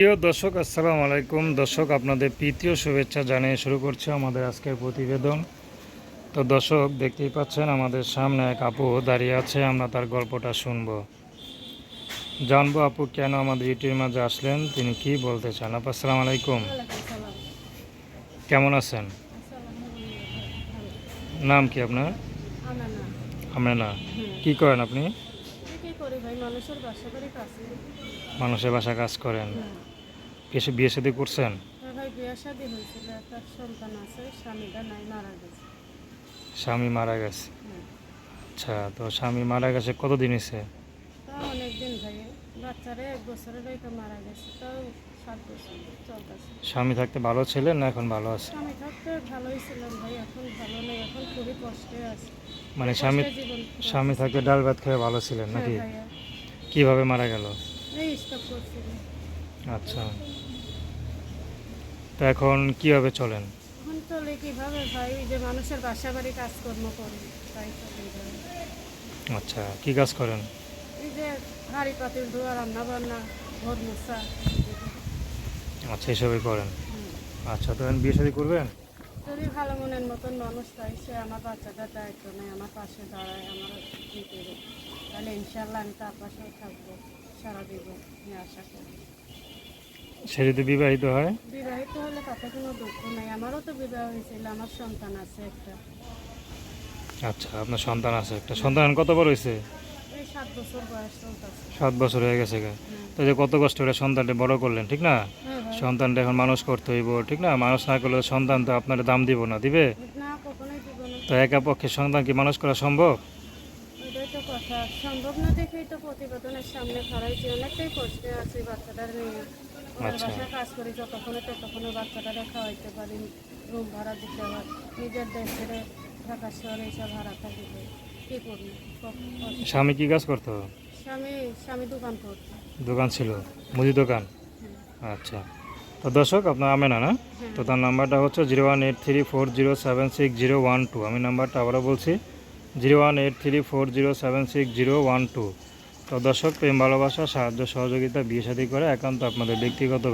প্রিয় দর্শক, আসসালামু আলাইকুম। দর্শক, আপনাদের প্রীতীয় শুভেচ্ছা জানিয়ে শুরু করছে আমাদের আজকের প্রতিবেদন। তো দর্শক, দেখতেই পাচ্ছেন আমাদের সামনে এক আপু দাঁড়িয়ে আছে। আমরা তার গল্পটা শুনবো, জানবো আপু কেন আমাদের ইউটিউবের মাঝে আসলেন, তিনি কি বলতে চান। আপু আসসালামু আলাইকুম, ওয়ালাইকুম সালাম। কেমন আছেন? আচ্ছা, আলহামদুলিল্লাহ ভালো। নাম কি আপনার? আমার না। আমেনা। হুম। কি করেন আপনি? কি করি ভাই, মানুষের বাসা বাড়ি কাছে। মানুষের বাসা কাজ করেন? হুম। বিয়ে শাদী করছেন? ভাই বিয়ে শাদী হয়েছিল, একটা সন্তান আছে, স্বামীটা নাই, মারা গেছে। স্বামী মারা গেছে? হুম। আচ্ছা, তো স্বামী মারা গেছে কতদিন হয়েছে? তা অনেকদিন ভাই, বাচ্চারা 1 বছরের রেখে মারা গেছে, তাও 7 বছর চলতেছে। স্বামী থাকতে ভালো ছিলেন না এখন ভালো আছে? স্বামী থাকতে ভালোই ছিলাম ভাই, এখন ভালো নেই, এখন খুবই কষ্টে আছে। মানে স্বামী কষ্টে জীবন স্বামী কাটাচ্ছি। থাকতে ডাল ভাত খেয়ে ভালো ছিলেন হ্যাঁ নাকি? ভাইয়া, কিভাবে মারা গেল? এই স্টপ করছিল। আচ্ছা, তো এখন কিভাবে চলেন? এখন চলে কিভাবে ভাই, যে মানুষের বাসা বাড়ি কাজকর্ম করি, তাই চলে ভাই। আচ্ছা, কি কাজ করেন? এই যে হাঁড়ি পাতিল ধোয়া, রান্না বান্না, ঘর মোছা। আচ্ছা, এসবই করেন। হুম। আচ্ছা, তো এখন বিয়ে শাদী করবেন? যদি ভালো মনের মতন মানুষ পাই, সে আমার বাচ্চাটার দায়িত্ব নেয়, আমার পাশে দাঁড়ায়, আমার ই করে, তাহলে ইনশাল্লাহ আমি তার পাশেও থাকবো সারা জীবন, আমি আশা করি। সে যদি বিবাহিত হয়? বিবাহিত হলে তাতে কোনো দুঃখ নেই, আমারও তো বিবাহ হয়েছিল, আমার সন্তান আছে একটা। আচ্ছা, আপনার সন্তান আছে একটা। হুম। সন্তান কত বড় হয়েছে? এই 7 বছর বয়স চলতেছে। 7 বছর হয়ে গেছে গা। হুম। তো যে কত কষ্ট করে সন্তানটা বড় করলেন, ঠিক না? হ্যাঁ ভাই। সন্তানটা এখন মানুষ করতে হইব, ঠিক না? মানুষ না করলে সন্তান তো আপনার দাম দিব না, দিবে? না, কখনোই দিব না। তো একা পক্ষে সন্তান কি মানুষ করা সম্ভব? ওইটাই তো কথা, সম্ভব না দেখেই তো প্রতিবেদনের সামনে খাড়াইছি, অনেকটাই কষ্টে আছি বাচ্চাটার নিয়ে। ওনার আচ্ছা, বাসায় কাজ করি, যতক্ষণে ততক্ষণে বাচ্চাটারে খাওয়াইতে পারি, রুম ভাড়া দিতে হয়, নিজের দেশের ঢাকা শহরে এইসব ভাড়া থাকিবে, কী করবো, খুব কষ্ট। স্বামী কি কাজ করতো? স্বামী স্বামী দোকান করতো। দোকান ছিল, মুদি দোকান? হ্যাঁ। আচ্ছা, তো দর্শক, আপনার আমেনা না? হ্যাঁ। তো তার নাম্বারটা হচ্ছে 01834076012। আমি নাম্বারটা আবারও বলছি, 01834076012। তো দর্শক, প্রেম ভালোবাসা সাহায্য সহযোগিতা বিয়ে শাদী করে একান্ত আপনাদের ব্যক্তিগত